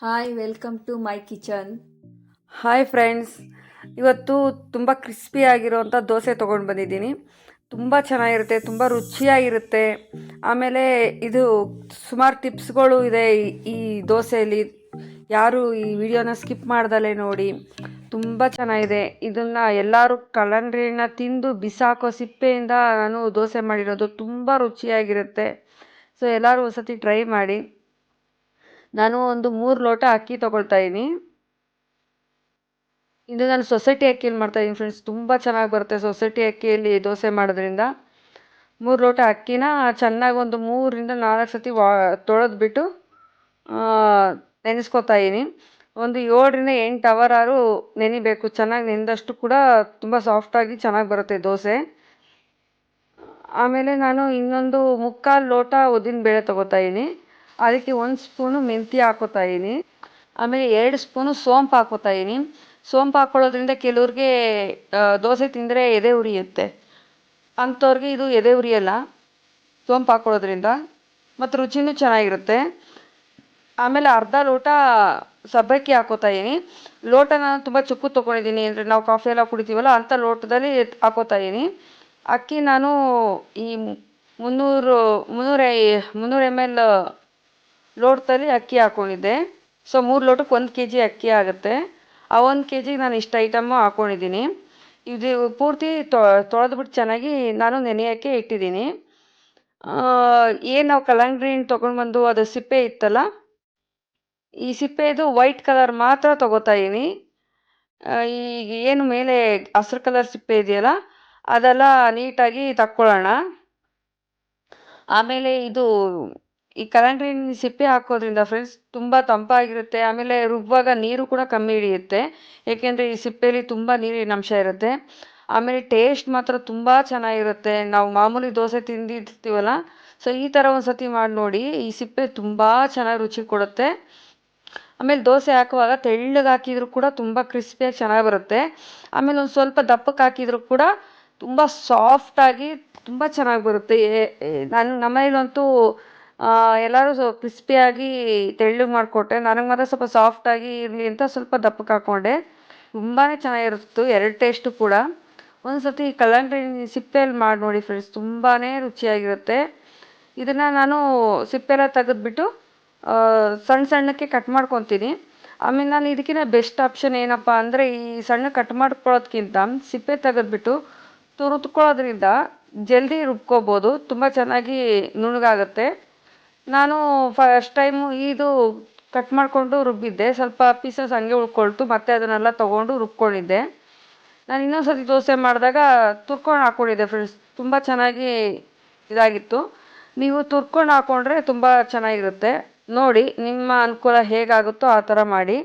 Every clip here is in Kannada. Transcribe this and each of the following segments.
Hi welcome to my kitchen. Hi friends, ಇವತ್ತು ತುಂಬ ಕ್ರಿಸ್ಪಿಯಾಗಿರೋವಂಥ ದೋಸೆ ತೊಗೊಂಡು ಬಂದಿದ್ದೀನಿ. ತುಂಬ ಚೆನ್ನಾಗಿರುತ್ತೆ, ತುಂಬ ರುಚಿಯಾಗಿರುತ್ತೆ. ಆಮೇಲೆ ಇದು ಸುಮಾರು ಟಿಪ್ಸ್ಗಳು ಇದೆ ಈ ದೋಸೆಯಲ್ಲಿ. ಯಾರು ಈ ವಿಡಿಯೋನ ಸ್ಕಿಪ್ ಮಾಡ್ದಲೇ ನೋಡಿ, ತುಂಬ ಚೆನ್ನಾಗಿದೆ. ಇದನ್ನು ಎಲ್ಲರೂ ಕಲ್ಲಂಗಡಿನ ತಿಂದು ಬಿಸಾಕೋ ಸಿಪ್ಪೆಯಿಂದ ನಾನು ದೋಸೆ ಮಾಡಿರೋದು. ತುಂಬ ರುಚಿಯಾಗಿರುತ್ತೆ. ಸೊ ಎಲ್ಲರೂ ಒಂದ್ಸತಿ ಟ್ರೈ ಮಾಡಿ. ನಾನು ಒಂದು 3 ಲೋಟ ಅಕ್ಕಿ ತೊಗೊಳ್ತಾ ಇದ್ದೀನಿ. ಇದು ನಾನು ಸೊಸೈಟಿ ಅಕ್ಕಿಯಲ್ಲಿ ಮಾಡ್ತಾಯಿದ್ದೀನಿ ಫ್ರೆಂಡ್ಸ್. ತುಂಬ ಚೆನ್ನಾಗಿ ಬರುತ್ತೆ ಸೊಸೈಟಿ ಅಕ್ಕಿಯಲ್ಲಿ ದೋಸೆ ಮಾಡೋದ್ರಿಂದ. 3 ಲೋಟ ಅಕ್ಕಿನ ಚೆನ್ನಾಗಿ ಒಂದು 3ರಿಂದ 4 ಸತಿ ತೊಳೆದ್ಬಿಟ್ಟು ನೆನೆಸ್ಕೊತಾ ಇದ್ದೀನಿ. ಒಂದು 7ರಿಂದ 8 ಅವರಾರು ನೆನಿಬೇಕು. ಚೆನ್ನಾಗಿ ನೆನೆದಷ್ಟು ಕೂಡ ತುಂಬ ಸಾಫ್ಟಾಗಿ ಚೆನ್ನಾಗಿ ಬರುತ್ತೆ ದೋಸೆ. ಆಮೇಲೆ ನಾನು ಇನ್ನೊಂದು 3/4 ಲೋಟ ಉದ್ದಿನಬೇಳೆ ತೊಗೋತಾ ಇದ್ದೀನಿ. ಅದಕ್ಕೆ 1 ಸ್ಪೂನು ಮೆಂತ್ಯ ಹಾಕೋತಾ ಇದ್ದೀನಿ. ಆಮೇಲೆ 2 ಸ್ಪೂನು ಸೋಂಪು ಹಾಕೋತಾ ಇದ್ದೀನಿ. ಸೋಂಪು ಹಾಕ್ಕೊಳ್ಳೋದ್ರಿಂದ ಕೆಲವ್ರಿಗೆ ದೋಸೆ ತಿಂದರೆ ಎದೆ ಉರಿಯುತ್ತೆ. ಅಂಥವ್ರಿಗೆ ಇದು ಎದೆ ಉರಿಯಲ್ಲ ಸೋಂಪು ಹಾಕ್ಕೊಳ್ಳೋದ್ರಿಂದ, ಮತ್ತು ರುಚಿನೂ ಚೆನ್ನಾಗಿರುತ್ತೆ. ಆಮೇಲೆ ಅರ್ಧ ಲೋಟ ಸಬ್ಬಕ್ಕಿ ಹಾಕೋತಾ ಇದ್ದೀನಿ. ಲೋಟ ನಾನು ತುಂಬ ಚಿಕ್ಕದು ತೊಗೊಂಡಿದ್ದೀನಿ, ಅಂದರೆ ನಾವು ಕಾಫಿ ಎಲ್ಲ ಕುಡಿತೀವಲ್ಲ ಅಂಥ ಲೋಟದಲ್ಲಿ ಹಾಕೋತಾ ಇದ್ದೀನಿ. ಅಕ್ಕಿ ನಾನು ಈ 300 ml ಲೋಟದಲ್ಲಿ ಅಕ್ಕಿ ಹಾಕ್ಕೊಂಡಿದ್ದೆ. ಸೊ 3 ಲೋಟಕ್ಕೆ 1 kg ಅಕ್ಕಿ ಆಗುತ್ತೆ. ಆ 1 kg ನಾನು ಇಷ್ಟು ಐಟಮ್ಮು ಹಾಕ್ಕೊಂಡಿದ್ದೀನಿ. ಇದು ಪೂರ್ತಿ ತೊಳೆದ್ಬಿಟ್ಟು ಚೆನ್ನಾಗಿ ನಾನು ನೆನೆಯೋಕ್ಕೆ ಇಟ್ಟಿದ್ದೀನಿ. ಏನು ನಾವು ಕಲ್ಲಂಗಡಿ ಹಣ್ಣು ತೊಗೊಂಡ್ಬಂದು ಅದು ಸಿಪ್ಪೆ ಇತ್ತಲ್ಲ, ಈ ಸಿಪ್ಪೆದು ವೈಟ್ ಕಲರ್ ಮಾತ್ರ ತೊಗೋತಾ ಇದ್ದೀನಿ. ಈಗ ಏನು ಮೇಲೆ ಹಸ್ರು ಕಲರ್ ಸಿಪ್ಪೆ ಇದೆಯಲ್ಲ ಅದೆಲ್ಲ ನೀಟಾಗಿ ತಕ್ಕೊಳ್ಳೋಣ. ಆಮೇಲೆ ಇದು ಈ ಕಲ್ಲಂಗಡಿ ಹಣ್ಣಿನ ಸಿಪ್ಪೆ ಹಾಕೋದ್ರಿಂದ ಫ್ರೆಂಡ್ಸ್ ತುಂಬ ತಂಪಾಗಿರುತ್ತೆ. ಆಮೇಲೆ ರುಬ್ಬುವಾಗ ನೀರು ಕೂಡ ಕಮ್ಮಿ ಹಿಡಿಯುತ್ತೆ, ಏಕೆಂದರೆ ಈ ಸಿಪ್ಪೆಯಲ್ಲಿ ತುಂಬ ನೀರಿನ ಅಂಶ ಇರುತ್ತೆ. ಆಮೇಲೆ ಟೇಸ್ಟ್ ಮಾತ್ರ ತುಂಬ ಚೆನ್ನಾಗಿರುತ್ತೆ. ನಾವು ಮಾಮೂಲಿ ದೋಸೆ ತಿಂದಿರ್ತೀವಲ್ಲ, ಸೊ ಈ ಥರ ಒಂದು ಸತಿ ಮಾಡಿ ನೋಡಿ. ಈ ಸಿಪ್ಪೆ ತುಂಬ ಚೆನ್ನಾಗಿ ರುಚಿ ಕೊಡುತ್ತೆ. ಆಮೇಲೆ ದೋಸೆ ಹಾಕುವಾಗ ತೆಳ್ಳಗೆ ಹಾಕಿದರೂ ಕೂಡ ತುಂಬ ಕ್ರಿಸ್ಪಿಯಾಗಿ ಚೆನ್ನಾಗಿ ಬರುತ್ತೆ. ಆಮೇಲೆ ಒಂದು ಸ್ವಲ್ಪ ದಪ್ಪಕ್ಕೆ ಹಾಕಿದರೂ ಕೂಡ ತುಂಬ ಸಾಫ್ಟಾಗಿ ತುಂಬ ಚೆನ್ನಾಗಿ ಬರುತ್ತೆ. ನಮ್ಮ ಮನೇಲಂತೂ ಎಲ್ಲರೂ ಕ್ರಿಸ್ಪಿಯಾಗಿ ತೆಳ್ಳಗೆ ಮಾಡಿಕೊಟ್ಟೆ. ನನಗೆ ಮಾತ್ರ ಸ್ವಲ್ಪ ಸಾಫ್ಟಾಗಿ ಇರಲಿ ಅಂತ ಸ್ವಲ್ಪ ದಪ್ಪಕ್ಕೆ ಹಾಕ್ಕೊಂಡೆ. ತುಂಬಾ ಚೆನ್ನಾಗಿರುತ್ತೆ 2 ಟೇಸ್ಟು ಕೂಡ. ಒಂದು ಸತಿ ಕಲ್ಲಂಗಡಿ ಸಿಪ್ಪೆಯಲ್ಲಿ ಮಾಡಿ ನೋಡಿ ಫ್ರೆಂಡ್ಸ್, ತುಂಬಾ ರುಚಿಯಾಗಿರುತ್ತೆ. ಇದನ್ನು ನಾನು ಸಿಪ್ಪೆಲ್ಲ ತೆಗೆದ್ಬಿಟ್ಟು ಸಣ್ಣ ಸಣ್ಣಕ್ಕೆ ಕಟ್ ಮಾಡ್ಕೊತೀನಿ. ಆಮೇಲೆ ನಾನು ಇದಕ್ಕಿಂತ ಬೆಸ್ಟ್ ಆಪ್ಷನ್ ಏನಪ್ಪ ಅಂದರೆ, ಈ ಸಣ್ಣ ಕಟ್ ಮಾಡ್ಕೊಳ್ಳೋದ್ಕಿಂತ ಸಿಪ್ಪೆ ತೆಗೆದ್ಬಿಟ್ಟು ತುರಿದ್ಕೊಳ್ಳೋದ್ರಿಂದ ಜಲ್ದಿ ರುಬ್ಕೋಬೋದು, ತುಂಬ ಚೆನ್ನಾಗಿ ನುಣ್ಣಗಾಗುತ್ತೆ. ನಾನು ಫಸ್ಟ್ ಟೈಮು ಇದು ಕಟ್ ಮಾಡಿಕೊಂಡು ರುಬ್ಬಿದ್ದೆ, ಸ್ವಲ್ಪ ಪೀಸಸ್ ಹಂಗೆ ಉಳ್ಕೊಳ್ತು, ಮತ್ತೆ ಅದನ್ನೆಲ್ಲ ತೊಗೊಂಡು ರುಬ್ಕೊಂಡಿದ್ದೆ. ನಾನು ಇನ್ನೊಂದು ಸತಿ ದೋಸೆ ಮಾಡಿದಾಗ ತುರ್ಕೊಂಡು ಹಾಕ್ಕೊಂಡಿದ್ದೆ ಫ್ರೆಂಡ್ಸ್, ತುಂಬ ಚೆನ್ನಾಗಿ ಇದಾಗಿತ್ತು. ನೀವು ತುರ್ಕೊಂಡು ಹಾಕ್ಕೊಂಡ್ರೆ ತುಂಬ ಚೆನ್ನಾಗಿರುತ್ತೆ. ನೋಡಿ ನಿಮ್ಮ ಅನುಕೂಲ ಹೇಗಾಗುತ್ತೋ ಆ ಥರ ಮಾಡಿ.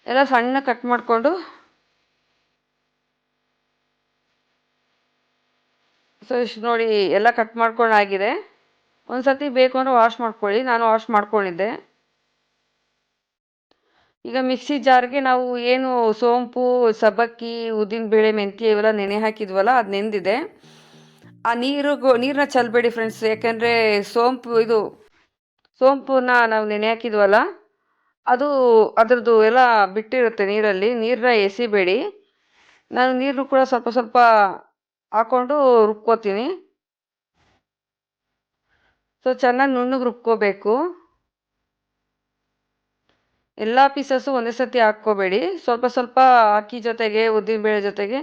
ಎಲ್ಲ ಸಣ್ಣ ಕಟ್ ಮಾಡಿಕೊಂಡು, ಸೊ ಇಷ್ಟು ನೋಡಿ ಎಲ್ಲ ಕಟ್ ಮಾಡ್ಕೊಂಡಾಗಿದೆ. ಒಂದು ಸತಿ ಬೇಕು ಅಂದರೆ ವಾಶ್ ಮಾಡ್ಕೊಳ್ಳಿ, ನಾನು ವಾಶ್ ಮಾಡ್ಕೊಂಡಿದ್ದೆ. ಈಗ ಮಿಕ್ಸಿ ಜಾರ್ಗೆ ನಾವು ಏನು ಸೋಂಪು, ಸಬ್ಬಕ್ಕಿ, ಉದ್ದಿನಬೇಳೆ, ಮೆಂತ್ಯ ಇವೆಲ್ಲ ನೆನೆ ಹಾಕಿದ್ವಲ್ಲ, ಅದು ನೆಂದಿದೆ. ಆ ನೀರನ್ನ ಚೆಲ್ಲಬೇಡಿ ಫ್ರೆಂಡ್ಸ್, ಯಾಕೆಂದರೆ ಸೋಂಪನ್ನ ನಾವು ನೆನೆ ಹಾಕಿದ್ವಲ್ಲ ಅದು ಅದರದ್ದು ಎಲ್ಲ ಬಿಟ್ಟಿರುತ್ತೆ ನೀರಲ್ಲಿ. ನೀರನ್ನ ಎಸಿಬೇಡಿ. ನಾನು ನೀರು ಕೂಡ ಸ್ವಲ್ಪ ಸ್ವಲ್ಪ ಹಾಕ್ಕೊಂಡು ರುಬ್ಕೋತೀನಿ. ಸೊ ಚೆನ್ನಾಗಿ ನುಣ್ಣಗೆ ರುಬ್ಕೋಬೇಕು. ಎಲ್ಲ ಪೀಸಸ್ಸು ಒಂದೇ ಸತಿ ಹಾಕ್ಕೋಬೇಡಿ, ಸ್ವಲ್ಪ ಸ್ವಲ್ಪ ಅಕ್ಕಿ ಜೊತೆಗೆ, ಉದ್ದಿನಬೇಳೆ ಜೊತೆಗೆ,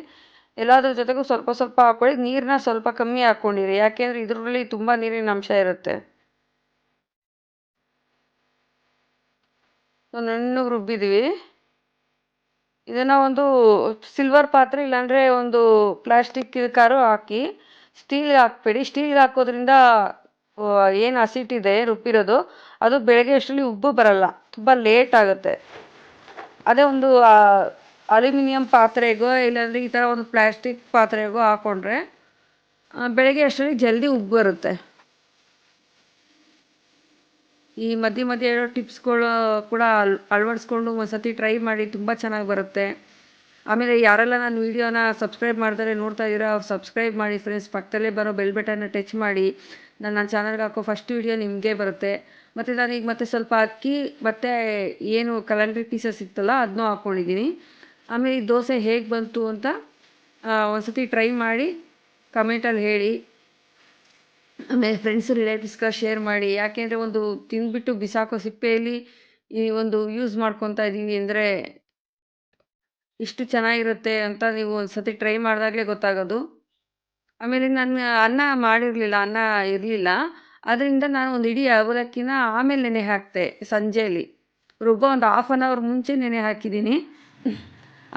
ಎಲ್ಲದ್ರ ಜೊತೆಗೂ ಸ್ವಲ್ಪ ಸ್ವಲ್ಪ ಹಾಕ್ಕೊಳ್ಳಿ. ನೀರನ್ನ ಸ್ವಲ್ಪ ಕಮ್ಮಿ ಹಾಕ್ಕೊಂಡಿರಿ, ಯಾಕೆಂದರೆ ಇದರಲ್ಲಿ ತುಂಬ ನೀರಿನ ಅಂಶ ಇರುತ್ತೆ. ನುಣ್ಣಗೆ ರುಬ್ಬಿದ್ವಿ. ಇದನ್ನು ಒಂದು ಸಿಲ್ವರ್ ಪಾತ್ರೆ ಇಲ್ಲಾಂದರೆ ಒಂದು ಪ್ಲಾಸ್ಟಿಕ್ ಇದಕ್ಕಾದ್ರೂ ಹಾಕಿ. ಸ್ಟೀಲ್ಗೆ ಹಾಕಬೇಡಿ. ಸ್ಟೀಲ್ಗೆ ಹಾಕೋದ್ರಿಂದ ಏನು ಹಸಿಟ್ಟಿದೆ ರುಬ್ಬಿರೋದು, ಅದು ಬೆಳಗ್ಗೆ ಅಷ್ಟರಲ್ಲಿ ಉಬ್ಬು ಬರಲ್ಲ, ತುಂಬ ಲೇಟ್ ಆಗುತ್ತೆ. ಅದೇ ಒಂದು ಅಲ್ಯೂಮಿನಿಯಂ ಪಾತ್ರೆಗೋ ಇಲ್ಲಾಂದರೆ ಈ ಥರ ಒಂದು ಪ್ಲಾಸ್ಟಿಕ್ ಪಾತ್ರೆಗೋ ಹಾಕ್ಕೊಂಡ್ರೆ ಬೆಳಗ್ಗೆ ಅಷ್ಟರಲ್ಲಿ ಜಲ್ದಿ ಉಬ್ಬು ಬರುತ್ತೆ. ಈ ಮಧ್ಯೆ ಮಧ್ಯೆ ಹೇಳೋ ಟಿಪ್ಸ್ಗಳು ಕೂಡ ಅಳವಡಿಸ್ಕೊಂಡು ಒಂದು ಸತಿ ಟ್ರೈ ಮಾಡಿ, ತುಂಬ ಚೆನ್ನಾಗಿ ಬರುತ್ತೆ. ಆಮೇಲೆ ಯಾರೆಲ್ಲ ನನ್ನ ವೀಡಿಯೋನ ಸಬ್ಸ್ಕ್ರೈಬ್ ಮಾಡ್ತಾರೆ ನೋಡ್ತಾ ಇದ್ದೀರಾ, ಅವ್ರು ಸಬ್ಸ್ಕ್ರೈಬ್ ಮಾಡಿ ಫ್ರೆಂಡ್ಸ್. ಪಕ್ಕದಲ್ಲೇ ಬರೋ ಬೆಲ್ ಬಟನ್ನ ಟಚ್ ಮಾಡಿ, ನನ್ನ ಚಾನಲ್ಗೆ ಹಾಕೋ ಫಸ್ಟ್ ವೀಡಿಯೋ ನಿಮಗೆ ಬರುತ್ತೆ. ಮತ್ತು ನಾನೀಗ ಮತ್ತೆ ಸ್ವಲ್ಪ ಅಕ್ಕಿ ಮತ್ತು ಏನು ಕಲಂಗ್ರಿ ಪೀಸಸ್ ಇತ್ತಲ್ಲ ಅದನ್ನೂ ಹಾಕ್ಕೊಂಡಿದ್ದೀನಿ. ಆಮೇಲೆ ಈ ದೋಸೆ ಹೇಗೆ ಬಂತು ಅಂತ ಒಂದ್ಸತಿ ಟ್ರೈ ಮಾಡಿ ಕಮೆಂಟಲ್ಲಿ ಹೇಳಿ. ಆಮೇಲೆ ಫ್ರೆಂಡ್ಸ್ ರಿಲೇಟಿವ್ಸ್ಗೆ ಶೇರ್ ಮಾಡಿ. ಯಾಕೆಂದರೆ ಒಂದು ತಿಂದ್ಬಿಟ್ಟು ಬಿಸಾಕೋ ಸಿಪ್ಪೆಯಲ್ಲಿ ಈ ಒಂದು ಯೂಸ್ ಮಾಡ್ಕೊತಾ ಇದ್ದೀವಿ ಅಂದರೆ ಇಷ್ಟು ಚೆನ್ನಾಗಿರುತ್ತೆ ಅಂತ ನೀವು ಒಂದ್ಸತಿ ಟ್ರೈ ಮಾಡಿದಾಗಲೇ ಗೊತ್ತಾಗೋದು. ಆಮೇಲೆ ನಾನು ಅನ್ನ ಮಾಡಿರಲಿಲ್ಲ, ಅನ್ನ ಇರಲಿಲ್ಲ. ಅದರಿಂದ ನಾನು ಒಂದು ಇಡೀ ಅವಲಕ್ಕಿನ ಆಮೇಲೆ ನೆನೆ ಹಾಕಿದೆ ಸಂಜೆಯಲ್ಲಿ. ರುಬ್ಬೋ ಒಂದು ಹಾಫ್ ಆನ್ ಅವರ್ ಮುಂಚೆ ನೆನೆ ಹಾಕಿದ್ದೀನಿ.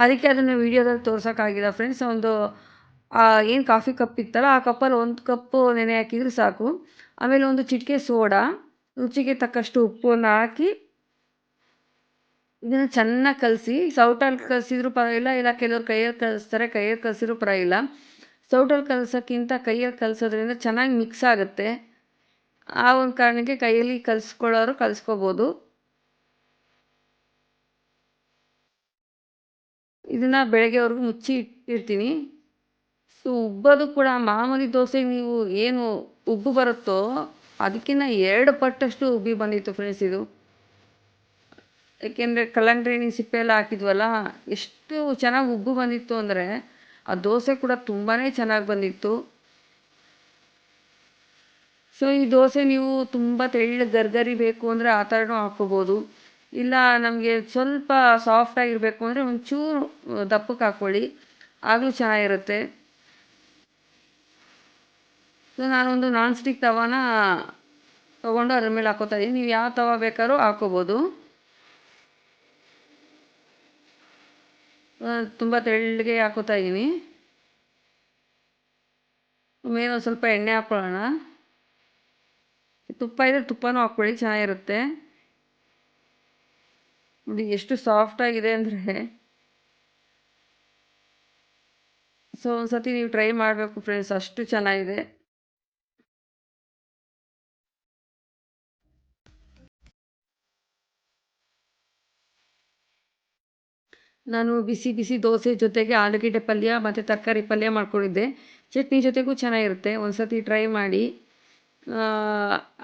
ಅದಕ್ಕೆ ಅದನ್ನು ವೀಡಿಯೋದಲ್ಲಿ ತೋರ್ಸೋಕ್ಕಾಗಿಲ್ಲ ಫ್ರೆಂಡ್ಸ್. ಒಂದು ಏನು ಕಾಫಿ ಕಪ್ ಇತ್ತಲ್ಲ ಆ ಕಪ್ಪಲ್ಲಿ 1 ಕಪ್ಪು ನೆನೆ ಹಾಕಿದರೆ ಸಾಕು. ಆಮೇಲೆ ಒಂದು ಚಿಟಿಕೆ ಸೋಡಾ, ರುಚಿಗೆ ತಕ್ಕಷ್ಟು ಉಪ್ಪನ್ನು ಹಾಕಿ ಇದನ್ನು ಚೆನ್ನಾಗಿ ಕಲಸಿ. ಸೌಟಲ್ಲಿ ಕಲಸಿದ್ರೂ ಪರವಾಗಿಲ್ಲ, ಇಲ್ಲ ಕೆಲವ್ರು ಕೈಯಲ್ಲಿ ಕಲಿಸ್ತಾರೆ, ಕೈಯಲ್ಲಿ ಕಲಸಿದ್ರೂ ಪರವಾಗಿಲ್ಲ. ಸೌಟಲ್ಲಿ ಕಲಸೋಕ್ಕಿಂತ ಕೈಯಲ್ಲಿ ಕಲಸೋದ್ರಿಂದ ಚೆನ್ನಾಗಿ ಮಿಕ್ಸ್ ಆಗುತ್ತೆ. ಆ ಒಂದು ಕಾರಣಕ್ಕೆ ಕೈಯಲ್ಲಿ ಕಲಿಸ್ಕೊಳ್ಳೋರು ಕಲಿಸ್ಕೋಬೋದು. ಇದನ್ನು ಬೆಳಗ್ಗೆವರೆಗೂ ಮುಚ್ಚಿ ಇಟ್ಟಿರ್ತೀನಿ. ಸೊ ಉಬ್ಬೋದು ಕೂಡ ಮಾಮೂಲಿ ದೋಸೆಗೆ ನೀವು ಏನು ಉಬ್ಬು ಬರುತ್ತೋ ಅದಕ್ಕಿಂತ 2 ಪಟ್ಟಷ್ಟು ಉಬ್ಬಿ ಬಂದಿತ್ತು ಫ್ರೆಂಡ್ಸ್ ಇದು. ಏಕೆಂದರೆ ಕಲ್ಲಂಗಡಿ ಹಣ್ಣಿನ ಸಿಪ್ಪೆ ಎಲ್ಲ ಹಾಕಿದ್ವಲ್ಲ, ಎಷ್ಟು ಚೆನ್ನಾಗಿ ಉಬ್ಬು ಬಂದಿತ್ತು ಅಂದರೆ ಆ ದೋಸೆ ಕೂಡ ತುಂಬಾ ಚೆನ್ನಾಗಿ ಬಂದಿತ್ತು. ಸೊ ಈ ದೋಸೆ ನೀವು ತುಂಬ ತೆಳ್ಳಗೆ ಗರ್ಗರಿ ಬೇಕು ಅಂದರೆ ಆ ಥರನೂ ಹಾಕ್ಕೋಬೋದು. ಇಲ್ಲ ನಮಗೆ ಸ್ವಲ್ಪ ಸಾಫ್ಟಾಗಿರಬೇಕು ಅಂದರೆ ಒಂಚೂರು ದಪ್ಪಕ್ಕೆ ಹಾಕ್ಕೊಳ್ಳಿ, ಆಗಲೂ ಚೆನ್ನಾಗಿರುತ್ತೆ. ಸೊ ನಾನೊಂದು ನಾನ್ ಸ್ಟಿಕ್ ತವಾನ ತೊಗೊಂಡು ಅದ್ರ ಮೇಲೆ ಹಾಕ್ಕೋತಾ ಇದ್ದೀನಿ. ನೀವು ಯಾವ ತವ ಬೇಕಾದ್ರೂ ಹಾಕ್ಕೋಬೋದು. ತುಂಬ ತೆಳ್ಳಗೆ ಹಾಕ್ಕೋತಾ ಇದ್ದೀನಿ. ಮೇಲೆ ಒಂದು ಸ್ವಲ್ಪ ಎಣ್ಣೆ ಹಾಕ್ಕೊಳ್ಳೋಣ. ತುಪ್ಪ ಇದ್ದರೆ ತುಪ್ಪನೂ ಹಾಕ್ಕೊಳ್ಳಿ, ಚೆನ್ನಾಗಿರುತ್ತೆ. ನೋಡಿ ಎಷ್ಟು ಸಾಫ್ಟಾಗಿದೆ ಅಂದರೆ. ಸೊ ಒಂದ್ಸತಿ ನೀವು ಟ್ರೈ ಮಾಡಬೇಕು ಫ್ರೆಂಡ್ಸ್, ಅಷ್ಟು ಚೆನ್ನಾಗಿದೆ. ನಾನು ಬಿಸಿ ಬಿಸಿ ದೋಸೆ ಜೊತೆಗೆ ಆಲೂಗೆಡ್ಡೆ ಪಲ್ಯ ಮತ್ತು ತರಕಾರಿ ಪಲ್ಯ ಮಾಡ್ಕೊಂಡಿದ್ದೆ. ಚಟ್ನಿ ಜೊತೆಗೂ ಚೆನ್ನಾಗಿರುತ್ತೆ, ಒಂದ್ಸತಿ ಟ್ರೈ ಮಾಡಿ.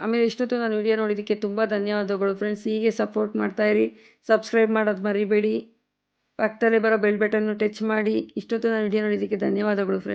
ಆಮೇಲೆ ಇಷ್ಟೊತ್ತು ನಾನು ವಿಡಿಯೋ ನೋಡಿದ್ದಕ್ಕೆ ತುಂಬ ಧನ್ಯವಾದಗಳು ಫ್ರೆಂಡ್ಸ್. ಹೀಗೆ ಸಪೋರ್ಟ್ ಮಾಡ್ತಾಯಿರಿ, ಸಬ್ಸ್ಕ್ರೈಬ್ ಮಾಡೋದು ಮರಿಬೇಡಿ. ಪಕ್ಕದಲ್ಲೇ ಬರೋ ಬೆಲ್ ಬಟನ್ನು ಟಚ್ ಮಾಡಿ. ಇಷ್ಟೊತ್ತು ನಾನು ವಿಡಿಯೋ ನೋಡಿದ್ದಕ್ಕೆ ಧನ್ಯವಾದಗಳು ಫ್ರೆಂಡ್ಸ್.